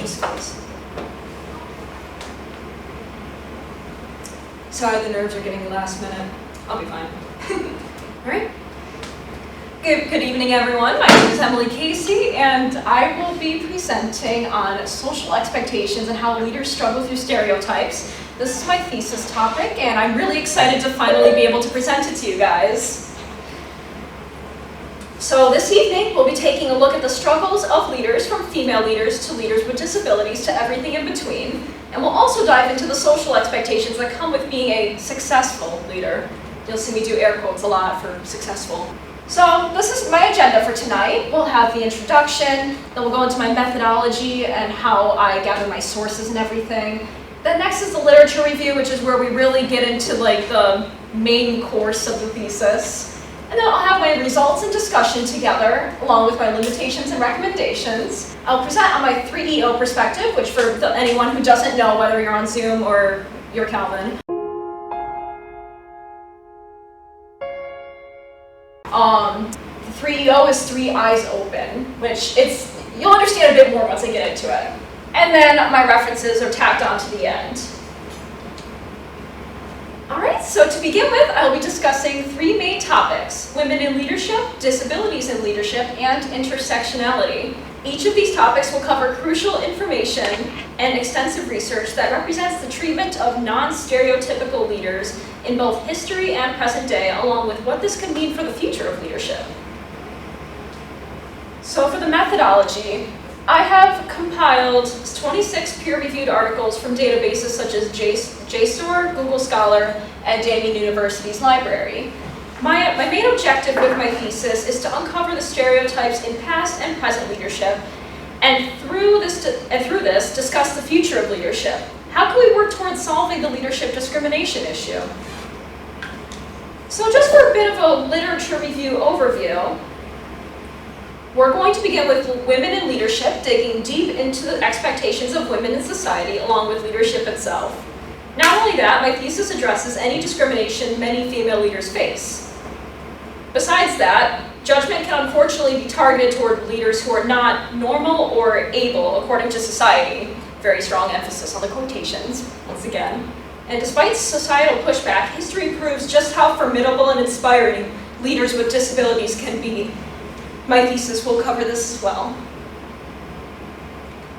case, please. Sorry, the nerves are getting me last minute. I'll be fine. All right. Good evening, everyone. My name is Emily Casey, and I will be presenting on social expectations and how leaders struggle through stereotypes. This is my thesis topic, and I'm really excited to finally be able to present it to you guys. So this evening, we'll be taking a look at the struggles of leaders, from female leaders to leaders with disabilities to everything in between. And we'll also dive into the social expectations that come with being a successful leader. You'll see me do air quotes a lot for successful. So this is my agenda for tonight. We'll have the introduction, then we'll go into my methodology and how I gather my sources and everything. Then next is the literature review, which is where we really get into like the main course of the thesis. And then I'll have my results and discussion together, along with my limitations and recommendations. I'll present on my 3EO perspective, which for anyone who doesn't know, whether you're on Zoom or you're Calvin. 3EO is 3 eyes open, which you'll understand a bit more once I get into it. And then my references are tacked on to the end. All right, so to begin with, I'll be discussing 3 main topics: women in leadership, disabilities in leadership, and intersectionality. Each of these topics will cover crucial information and extensive research that represents the treatment of non-stereotypical leaders in both history and present day, along with what this could mean for the future of leadership. So for the methodology, I have compiled 26 peer-reviewed articles from databases such as JSTOR, Google Scholar, and Damien University's library. My main objective with my thesis is to uncover the stereotypes in past and present leadership, and through this discuss the future of leadership. How can we work towards solving the leadership discrimination issue? So just for a bit of a literature review overview, we're going to begin with women in leadership, digging deep into the expectations of women in society, along with leadership itself. Not only that, my thesis addresses any discrimination many female leaders face. Besides that, judgment can unfortunately be targeted toward leaders who are not normal or able, according to society. Very strong emphasis on the quotations, once again. And despite societal pushback, history proves just how formidable and inspiring leaders with disabilities can be. My thesis will cover this as well.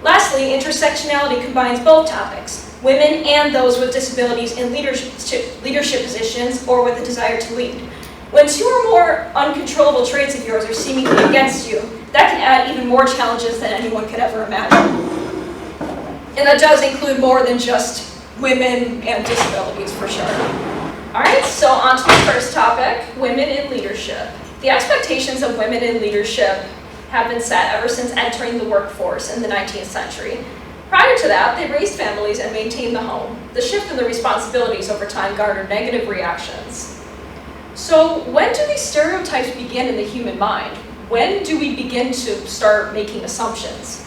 Lastly, intersectionality combines both topics: women and those with disabilities in leadership positions or with a desire to lead. When 2 or more uncontrollable traits of yours are seemingly against you, that can add even more challenges than anyone could ever imagine. And that does include more than just women and disabilities, for sure. All right, so on to the first topic, women in leadership. The expectations of women in leadership have been set ever since entering the workforce in the 19th century. Prior to that, they raised families and maintained the home. The shift in the responsibilities over time garnered negative reactions. So when do these stereotypes begin in the human mind? When do we begin to start making assumptions?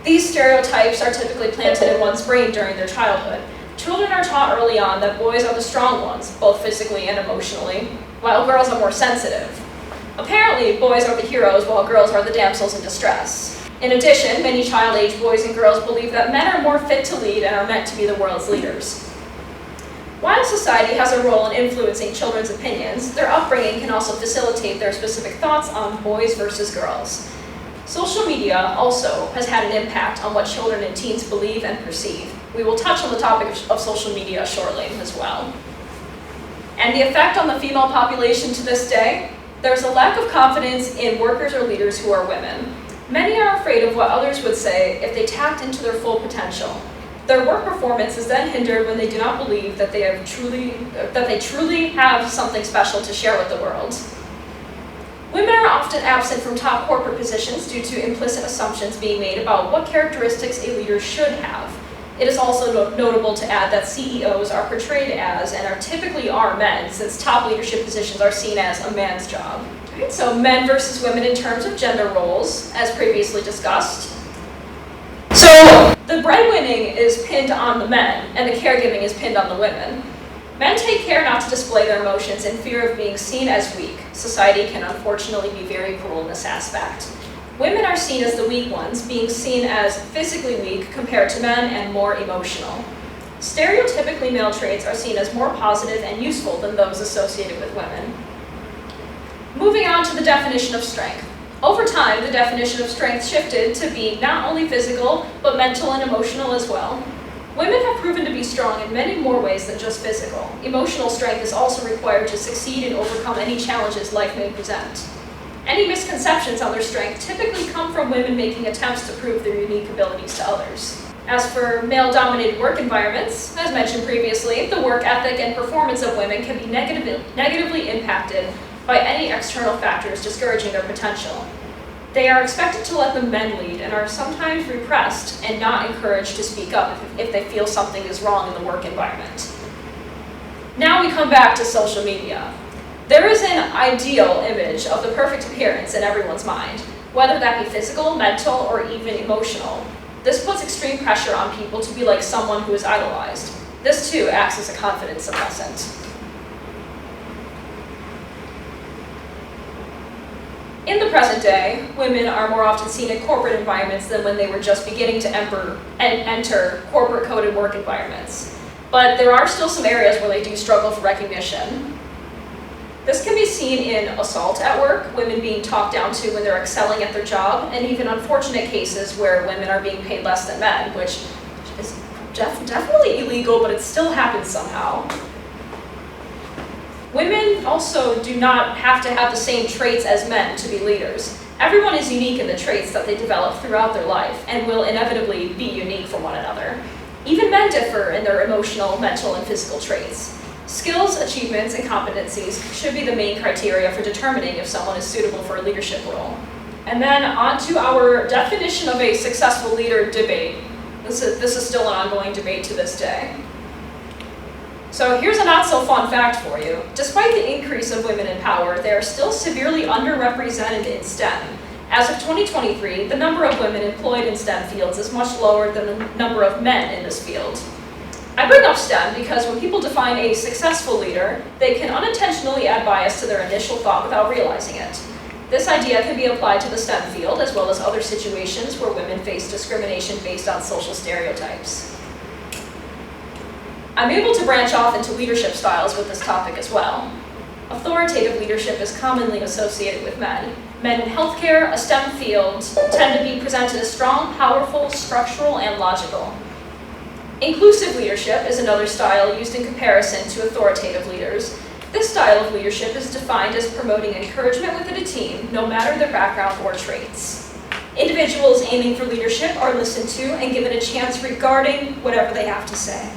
These stereotypes are typically planted in one's brain during their childhood. Children are taught early on that boys are the strong ones, both physically and emotionally, while girls are more sensitive. Apparently, boys are the heroes while girls are the damsels in distress. In addition, many child-age boys and girls believe that men are more fit to lead and are meant to be the world's leaders. While society has a role in influencing children's opinions, their upbringing can also facilitate their specific thoughts on boys versus girls. Social media also has had an impact on what children and teens believe and perceive. We will touch on the topic of social media shortly as well. And the effect on the female population to this day: there's a lack of confidence in workers or leaders who are women. Many are afraid of what others would say if they tapped into their full potential. Their work performance is then hindered when they do not believe that they truly have something special to share with the world. Women are often absent from top corporate positions due to implicit assumptions being made about what characteristics a leader should have. It is also notable to add that CEOs are portrayed as, and are typically men, since top leadership positions are seen as a man's job. Right, so men versus women in terms of gender roles, as previously discussed. So the breadwinning is pinned on the men, and the caregiving is pinned on the women. Men take care not to display their emotions in fear of being seen as weak. Society can unfortunately be very cruel in this aspect. Women are seen as the weak ones, being seen as physically weak compared to men and more emotional. Stereotypically male traits are seen as more positive and useful than those associated with women. Moving on to the definition of strength. Over time, the definition of strength shifted to be not only physical, but mental and emotional as well. Women have proven to be strong in many more ways than just physical. Emotional strength is also required to succeed and overcome any challenges life may present. Any misconceptions on their strength typically come from women making attempts to prove their unique abilities to others. As for male-dominated work environments, as mentioned previously, the work ethic and performance of women can be negatively impacted by any external factors discouraging their potential. They are expected to let the men lead and are sometimes repressed and not encouraged to speak up if they feel something is wrong in the work environment. Now we come back to social media. There is an ideal image of the perfect appearance in everyone's mind, whether that be physical, mental, or even emotional. This puts extreme pressure on people to be like someone who is idolized. This too acts as a confidence suppressant. In the present day, women are more often seen in corporate environments than when they were just beginning to enter corporate-coded work environments. But there are still some areas where they do struggle for recognition. This can be seen in assault at work, women being talked down to when they're excelling at their job, and even unfortunate cases where women are being paid less than men, which is definitely illegal, but it still happens somehow. Women also do not have to have the same traits as men to be leaders. Everyone is unique in the traits that they develop throughout their life and will inevitably be unique from one another. Even men differ in their emotional, mental, and physical traits. Skills, achievements, and competencies should be the main criteria for determining if someone is suitable for a leadership role. And then on to our definition of a successful leader debate. This is still an ongoing debate to this day. So here's a not so fun fact for you. Despite the increase of women in power, they are still severely underrepresented in STEM. As of 2023, the number of women employed in STEM fields is much lower than the number of men in this field. I bring up STEM because when people define a successful leader, they can unintentionally add bias to their initial thought without realizing it. This idea can be applied to the STEM field as well as other situations where women face discrimination based on social stereotypes. I'm able to branch off into leadership styles with this topic as well. Authoritative leadership is commonly associated with men. Men in healthcare, a STEM field, tend to be presented as strong, powerful, structural, and logical. Inclusive leadership is another style used in comparison to authoritative leaders. This style of leadership is defined as promoting encouragement within a team, no matter their background or traits. Individuals aiming for leadership are listened to and given a chance regarding whatever they have to say.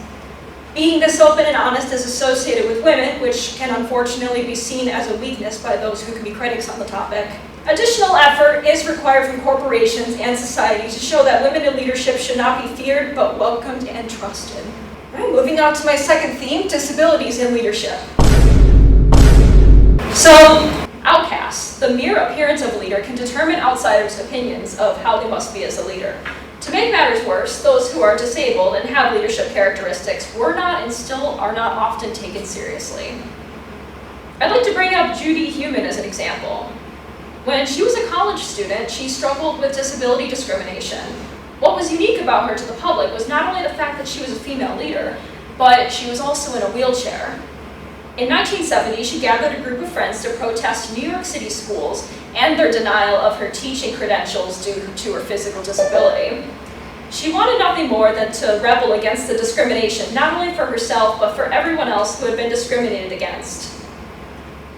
Being this open and honest is associated with women, which can unfortunately be seen as a weakness by those who can be critics on the topic. Additional effort is required from corporations and society to show that women in leadership should not be feared, but welcomed and trusted. All right, moving on to my second theme, disabilities in leadership. So, outcasts. The mere appearance of a leader can determine outsiders' opinions of how they must be as a leader. To make matters worse, those who are disabled and have leadership characteristics were not and still are not often taken seriously. I'd like to bring up Judy Heumann as an example. When she was a college student, she struggled with disability discrimination. What was unique about her to the public was not only the fact that she was a female leader, but she was also in a wheelchair. In 1970, she gathered a group of friends to protest New York City schools and their denial of her teaching credentials due to her physical disability. She wanted nothing more than to rebel against the discrimination, not only for herself, but for everyone else who had been discriminated against.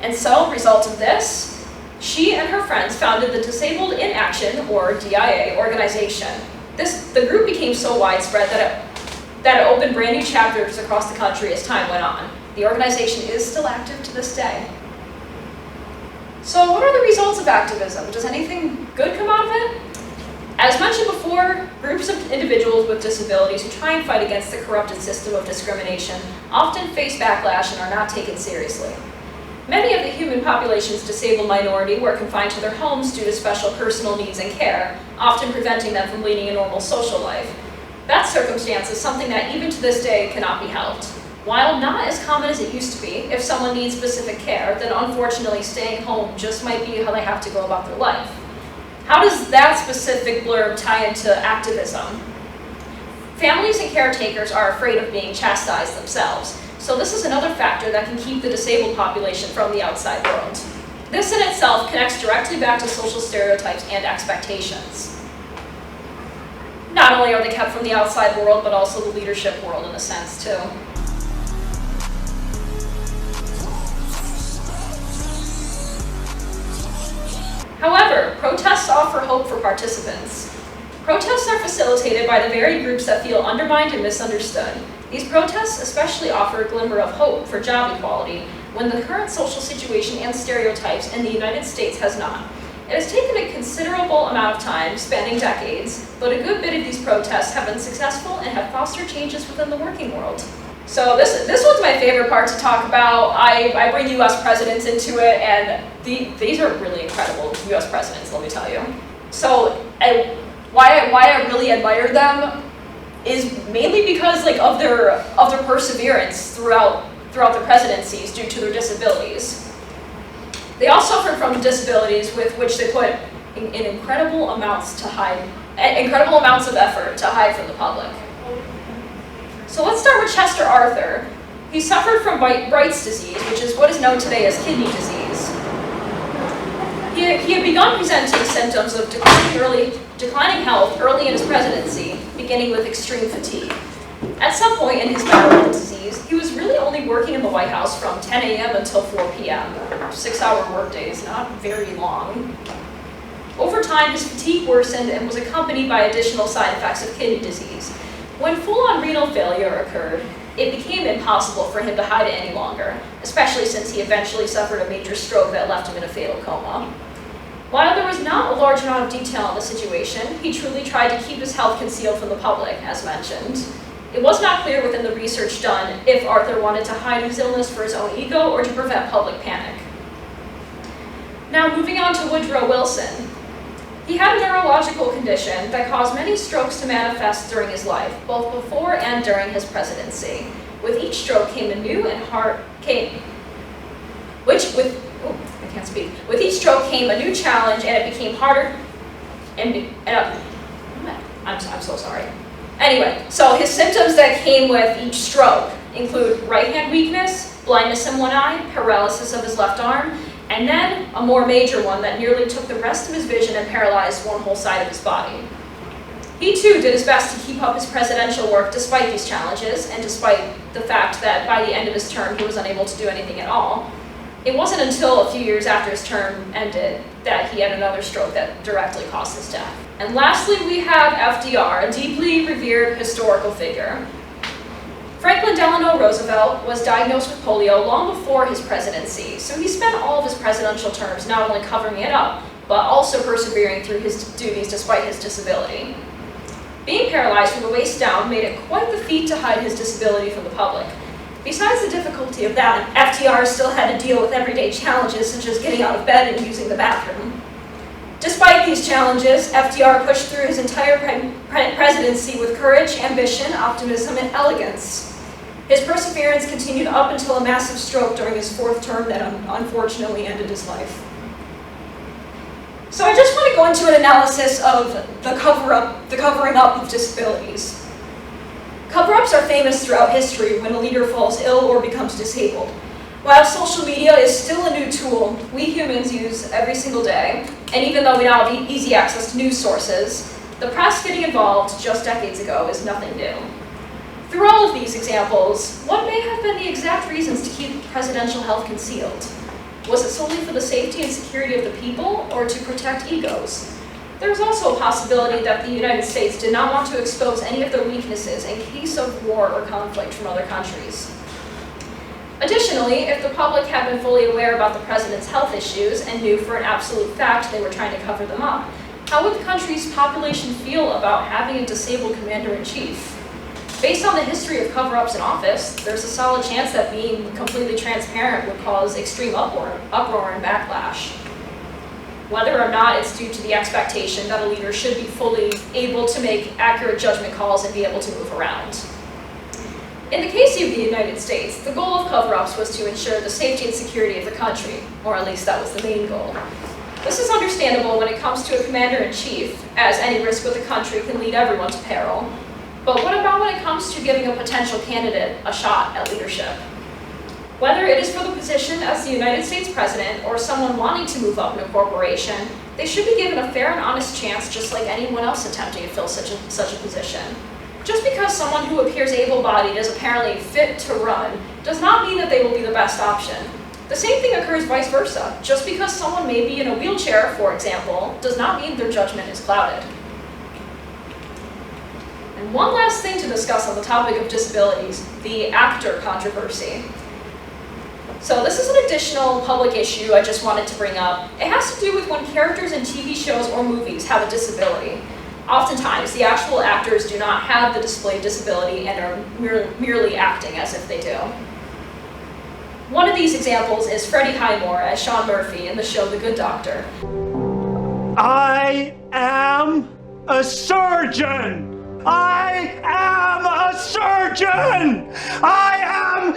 And so, result of this, she and her friends founded the Disabled in Action, or DIA, organization. The group became so widespread that it opened brand new chapters across the country as time went on. The organization is still active to this day. So what are the results of activism? Does anything good come out of it? As mentioned before, groups of individuals with disabilities who try and fight against the corrupted system of discrimination often face backlash and are not taken seriously. Many of the human population's disabled minority were confined to their homes due to special personal needs and care, often preventing them from leading a normal social life. That circumstance is something that even to this day cannot be helped. While not as common as it used to be, if someone needs specific care, then unfortunately staying home just might be how they have to go about their life. How does that specific blurb tie into activism? Families and caretakers are afraid of being chastised themselves, so this is another factor that can keep the disabled population from the outside world. This in itself connects directly back to social stereotypes and expectations. Not only are they kept from the outside world, but also the leadership world in a sense too. However, protests offer hope for participants. Protests are facilitated by the very groups that feel undermined and misunderstood. These protests especially offer a glimmer of hope for job equality when the current social situation and stereotypes in the United States has not. It has taken a considerable amount of time, spanning decades, but a good bit of these protests have been successful and have fostered changes within the working world. So this one's my favorite part to talk about. I bring US presidents into it, and these are really incredible US presidents, let me tell you. So why I really admire them is mainly because of their perseverance throughout their presidencies due to their disabilities. They all suffered from disabilities with which they put in incredible amounts of effort to hide from the public. So let's start with Chester Arthur. He suffered from Bright's disease, which is what is known today as kidney disease. He had begun presenting symptoms of declining health early in his presidency, beginning with extreme fatigue. At some point in his battle with the disease, he was really only working in the White House from 10 a.m. until 4 p.m. 6-hour workdays, not very long. Over time, his fatigue worsened and was accompanied by additional side effects of kidney disease. When full-on renal failure occurred, it became impossible for him to hide it any longer, especially since he eventually suffered a major stroke that left him in a fatal coma. While there was not a large amount of detail on the situation, he truly tried to keep his health concealed from the public, as mentioned. It was not clear within the research done if Arthur wanted to hide his illness for his own ego or to prevent public panic. Now moving on to Woodrow Wilson. He had a neurological condition that caused many strokes to manifest during his life, both before and during his presidency. With each stroke came a new and With each stroke came a new challenge, and it became harder. I'm so sorry. Anyway, so his symptoms that came with each stroke include right hand weakness, blindness in one eye, paralysis of his left arm, and then a more major one that nearly took the rest of his vision and paralyzed one whole side of his body. He too did his best to keep up his presidential work despite these challenges, and despite the fact that by the end of his term he was unable to do anything at all. It wasn't until a few years after his term ended that he had another stroke that directly caused his death. And lastly, we have FDR, a deeply revered historical figure. Franklin Delano Roosevelt was diagnosed with polio long before his presidency, so he spent all of his presidential terms not only covering it up, but also persevering through his duties despite his disability. Being paralyzed from the waist down made it quite the feat to hide his disability from the public. Besides the difficulty of that, FDR still had to deal with everyday challenges such as getting out of bed and using the bathroom. Despite these challenges, FDR pushed through his entire presidency with courage, ambition, optimism, and elegance. His perseverance continued up until a massive stroke during his fourth term that unfortunately ended his life. So I just want to go into an analysis of the covering up of disabilities. Cover-ups are famous throughout history when a leader falls ill or becomes disabled. While social media is still a new tool we humans use every single day, and even though we now have easy access to news sources, the press getting involved just decades ago is nothing new. Through all of these examples, what may have been the exact reasons to keep presidential health concealed? Was it solely for the safety and security of the people, or to protect egos? There was also a possibility that the United States did not want to expose any of their weaknesses in case of war or conflict from other countries. Additionally, if the public had been fully aware about the president's health issues and knew for an absolute fact they were trying to cover them up, how would the country's population feel about having a disabled commander-in-chief? Based on the history of cover-ups in office, there's a solid chance that being completely transparent would cause extreme uproar and backlash. Whether or not it's due to the expectation that a leader should be fully able to make accurate judgment calls and be able to move around. In the case of the United States, the goal of cover-ups was to ensure the safety and security of the country, or at least that was the main goal. This is understandable when it comes to a commander-in-chief, as any risk with the country can lead everyone to peril. But what about when it comes to giving a potential candidate a shot at leadership? Whether it is for the position as the United States President or someone wanting to move up in a corporation, they should be given a fair and honest chance just like anyone else attempting to fill such a position. Just because someone who appears able-bodied is apparently fit to run does not mean that they will be the best option. The same thing occurs vice versa. Just because someone may be in a wheelchair, for example, does not mean their judgment is clouded. And one last thing to discuss on the topic of disabilities, the actor controversy. So this is an additional public issue I just wanted to bring up. It has to do with when characters in TV shows or movies have a disability. Oftentimes, the actual actors do not have the displayed disability and are merely acting as if they do. One of these examples is Freddie Highmore as Sean Murphy in the show The Good Doctor. I am a surgeon! I am a surgeon! I am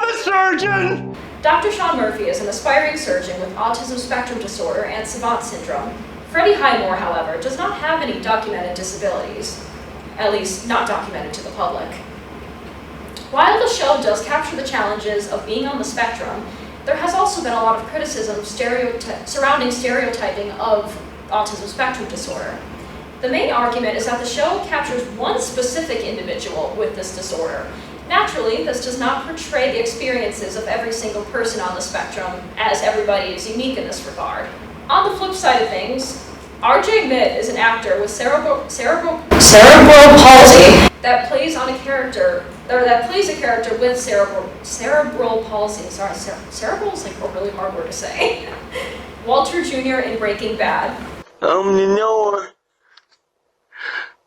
a surgeon! Dr. Sean Murphy is an aspiring surgeon with autism spectrum disorder and savant syndrome. Freddie Highmore, however, does not have any documented disabilities, at least not documented to the public. While the show does capture the challenges of being on the spectrum, there has also been a lot of criticism surrounding stereotyping of autism spectrum disorder. The main argument is that the show captures one specific individual with this disorder. Naturally, this does not portray the experiences of every single person on the spectrum, as everybody is unique in this regard. On the flip side of things, R.J. Mitt is an actor with cerebral palsy that plays a character with cerebral palsy. Sorry, cerebral is like a really hard word to say. Walter Jr. in Breaking Bad. Open the door.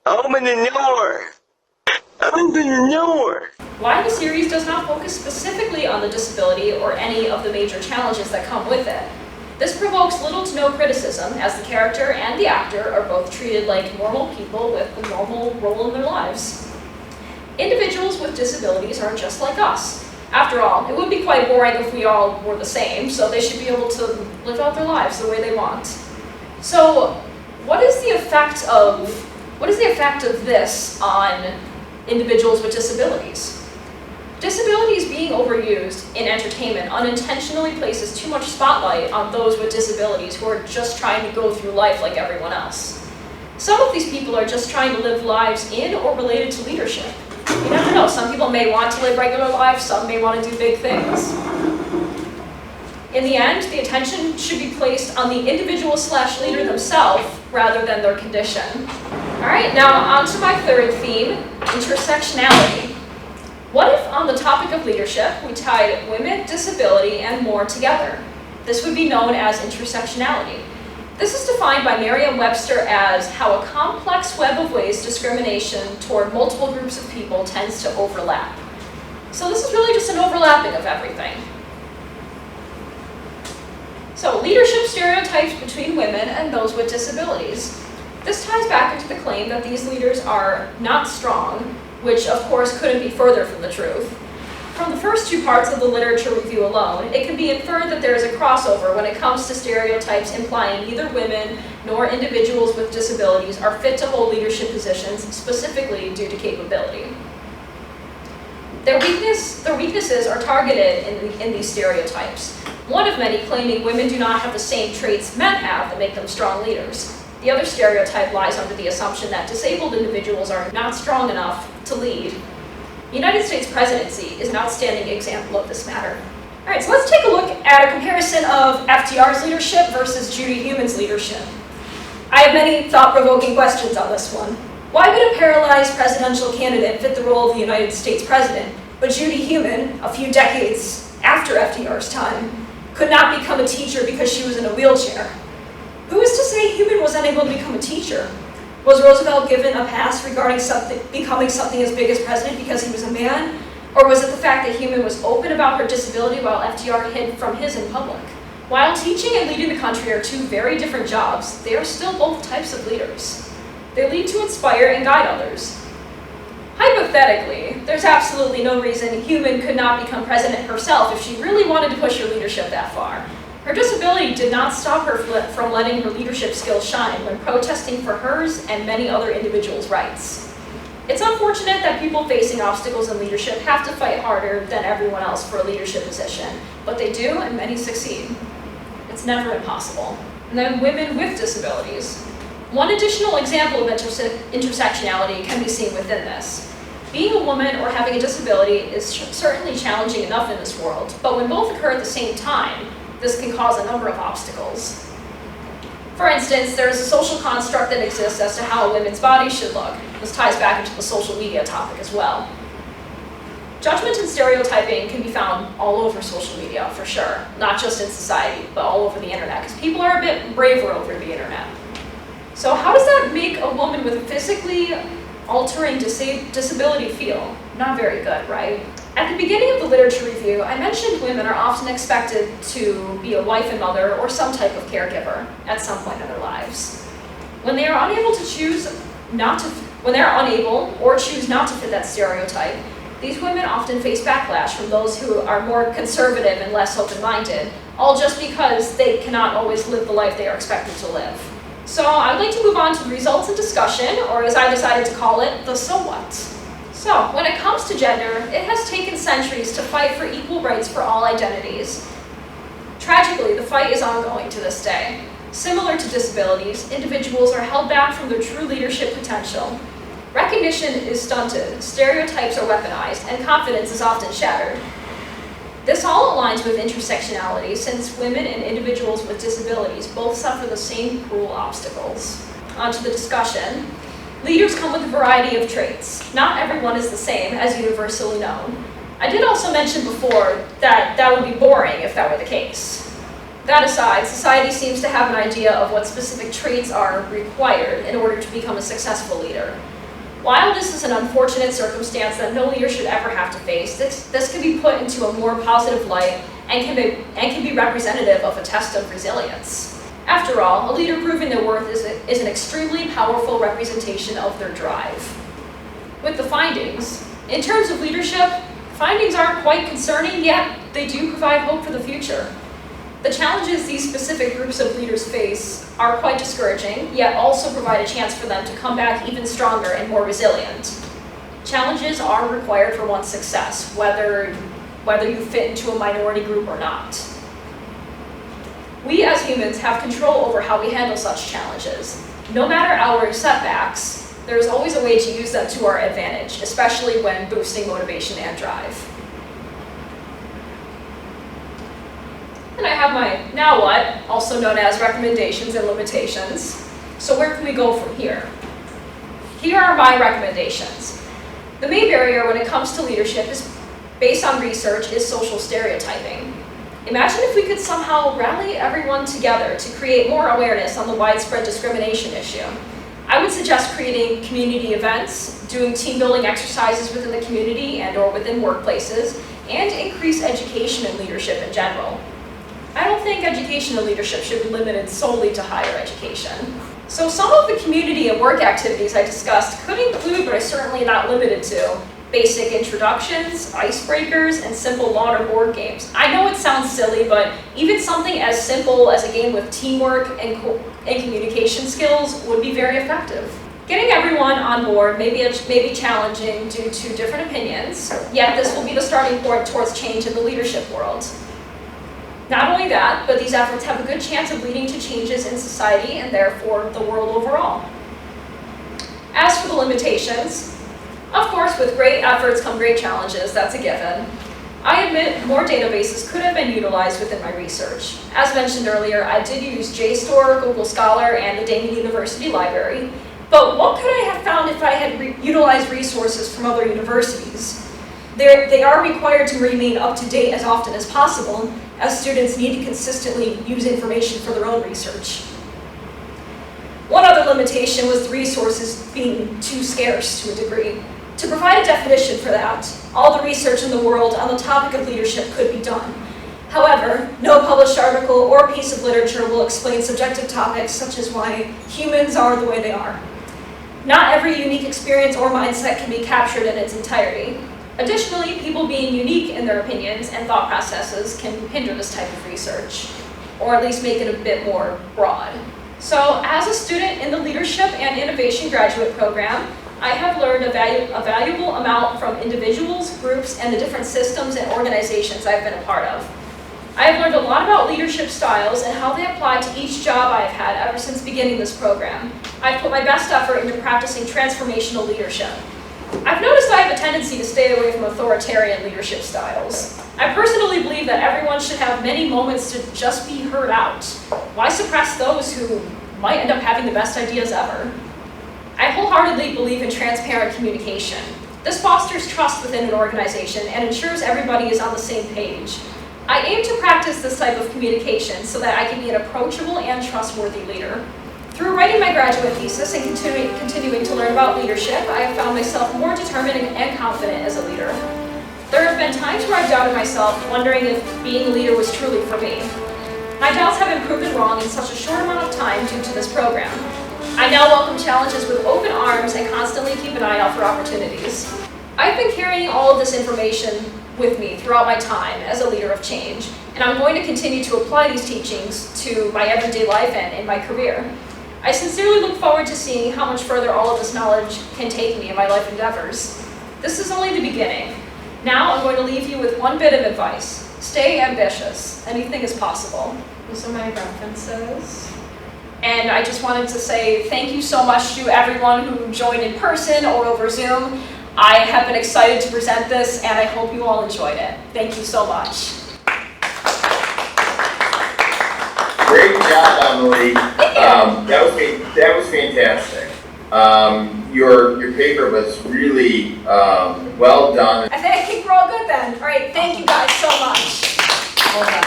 Open the door. Open the door. While the series does not focus specifically on the disability or any of the major challenges that come with it, this provokes little to no criticism, as the character and the actor are both treated like normal people with a normal role in their lives. Individuals with disabilities are just like us. After all, it would be quite boring if we all were the same, so they should be able to live out their lives the way they want. So, what is the effect of this on individuals with disabilities? Disabilities being overused in entertainment unintentionally places too much spotlight on those with disabilities who are just trying to go through life like everyone else. Some of these people are just trying to live lives in or related to leadership. You never know, some people may want to live regular lives, some may want to do big things. In the end, the attention should be placed on the individual/leader themselves rather than their condition. All right, now on to my third theme, intersectionality. What if on the topic of leadership, we tied women, disability, and more together? This would be known as intersectionality. This is defined by Merriam-Webster as how a complex web of ways discrimination toward multiple groups of people tends to overlap. So this is really just an overlapping of everything. So leadership stereotypes between women and those with disabilities. This ties back into the claim that these leaders are not strong, which of course couldn't be further from the truth. From the first two parts of the literature review alone, it can be inferred that there is a crossover when it comes to stereotypes implying neither women nor individuals with disabilities are fit to hold leadership positions specifically due to capability. Their weaknesses are targeted in these stereotypes, one of many claiming women do not have the same traits men have that make them strong leaders. The other stereotype lies under the assumption that disabled individuals are not strong enough to lead. The United States presidency is an outstanding example of this matter. All right, so let's take a look at a comparison of FDR's leadership versus Judy Heumann's leadership. I have many thought-provoking questions on this one. Why would a paralyzed presidential candidate fit the role of the United States president, but Judy Heumann, a few decades after FDR's time, could not become a teacher because she was in a wheelchair? Who is to say Heumann was unable to become a teacher? Was Roosevelt given a pass regarding becoming something as big as president because he was a man? Or was it the fact that Heumann was open about her disability while FDR hid from his in public? While teaching and leading the country are two very different jobs, they are still both types of leaders. They lead to inspire and guide others. Hypothetically, there's absolutely no reason Heumann could not become president herself if she really wanted to push her leadership that far. Her disability did not stop her from letting her leadership skills shine when protesting for hers and many other individuals' rights. It's unfortunate that people facing obstacles in leadership have to fight harder than everyone else for a leadership position, but they do, and many succeed. It's never impossible. And then women with disabilities. One additional example of intersectionality can be seen within this. Being a woman or having a disability is certainly challenging enough in this world, but when both occur at the same time, this can cause a number of obstacles. For instance, there is a social construct that exists as to how a women's body should look. This ties back into the social media topic as well. Judgment and stereotyping can be found all over social media, for sure. Not just in society, but all over the internet, because people are a bit braver over the internet. So how does that make a woman with a physically altering disability feel? Not very good, right? At the beginning of the literature review, I mentioned women are often expected to be a wife and mother or some type of caregiver at some point in their lives. When they are unable or choose not to fit that stereotype, these women often face backlash from those who are more conservative and less open-minded, all just because they cannot always live the life they are expected to live. So I'd like to move on to the results and discussion, or as I decided to call it, the so what. So, when it comes to gender, it has taken centuries to fight for equal rights for all identities. Tragically, the fight is ongoing to this day. Similar to disabilities, individuals are held back from their true leadership potential. Recognition is stunted, stereotypes are weaponized, and confidence is often shattered. This all aligns with intersectionality, since women and individuals with disabilities both suffer the same cruel obstacles. On to the discussion. Leaders come with a variety of traits. Not everyone is the same, as universally known. I did also mention before that that would be boring if that were the case. That aside, society seems to have an idea of what specific traits are required in order to become a successful leader. While this is an unfortunate circumstance that no leader should ever have to face, this can be put into a more positive light and can be representative of a test of resilience. After all, a leader proving their worth is an extremely powerful representation of their drive. With the findings, in terms of leadership, findings aren't quite concerning, yet they do provide hope for the future. The challenges these specific groups of leaders face are quite discouraging, yet also provide a chance for them to come back even stronger and more resilient. Challenges are required for one's success, whether you fit into a minority group or not. We as humans have control over how we handle such challenges. No matter our setbacks, there is always a way to use them to our advantage, especially when boosting motivation and drive. And I have my now what, also known as recommendations and limitations. So where can we go from here? Here are my recommendations. The main barrier when it comes to leadership is based on research is social stereotyping. Imagine if we could somehow rally everyone together to create more awareness on the widespread discrimination issue. I would suggest creating community events, doing team building exercises within the community and or within workplaces, and increase education and leadership in general. I don't think education and leadership should be limited solely to higher education. So some of the community and work activities I discussed could include, but are certainly not limited to, basic introductions, icebreakers, and simple lawn or board games. I know it sounds silly, but even something as simple as a game with teamwork and communication skills would be very effective. Getting everyone on board may be challenging due to different opinions, yet this will be the starting point towards change in the leadership world. Not only that, but these efforts have a good chance of leading to changes in society and therefore the world overall. As for the limitations, of course, with great efforts come great challenges, that's a given. I admit more databases could have been utilized within my research. As mentioned earlier, I did use JSTOR, Google Scholar, and the Damon University Library, but what could I have found if I had utilized resources from other universities? They are required to remain up to date as often as possible, as students need to consistently use information for their own research. One other limitation was the resources being too scarce to a degree. To provide a definition for that, all the research in the world on the topic of leadership could be done. However, no published article or piece of literature will explain subjective topics such as why humans are the way they are. Not every unique experience or mindset can be captured in its entirety. Additionally, people being unique in their opinions and thought processes can hinder this type of research. or at least make it a bit more broad. So as a student in the Leadership and Innovation Graduate Program, I have learned a valuable amount from individuals, groups, and the different systems and organizations I've been a part of. I have learned a lot about leadership styles and how they apply to each job I have had ever since beginning this program. I've put my best effort into practicing transformational leadership. I've noticed I have a tendency to stay away from authoritarian leadership styles. I personally believe that everyone should have many moments to just be heard out. Why suppress those who might end up having the best ideas ever? I wholeheartedly believe in transparent communication. This fosters trust within an organization and ensures everybody is on the same page. I aim to practice this type of communication so that I can be an approachable and trustworthy leader. Through writing my graduate thesis and continuing to learn about leadership, I have found myself more determined and confident as a leader. There have been times where I've doubted myself, wondering if being a leader was truly for me. My doubts have been proven wrong in such a short amount of time due to this program. I now welcome challenges with open arms and constantly keep an eye out for opportunities. I've been carrying all of this information with me throughout my time as a leader of change, and I'm going to continue to apply these teachings to my everyday life and in my career. I sincerely look forward to seeing how much further all of this knowledge can take me in my life endeavors. This is only the beginning. Now I'm going to leave you with one bit of advice. Stay ambitious. Anything is possible. These are my references. And I just wanted to say thank you so much to everyone who joined in person or over Zoom. I have been excited to present this, and I hope you all enjoyed it. Thank you so much. Great job, Emily. That was fantastic. Your paper was really well done. I think we're all good then. All right, thank you guys so much. Well done.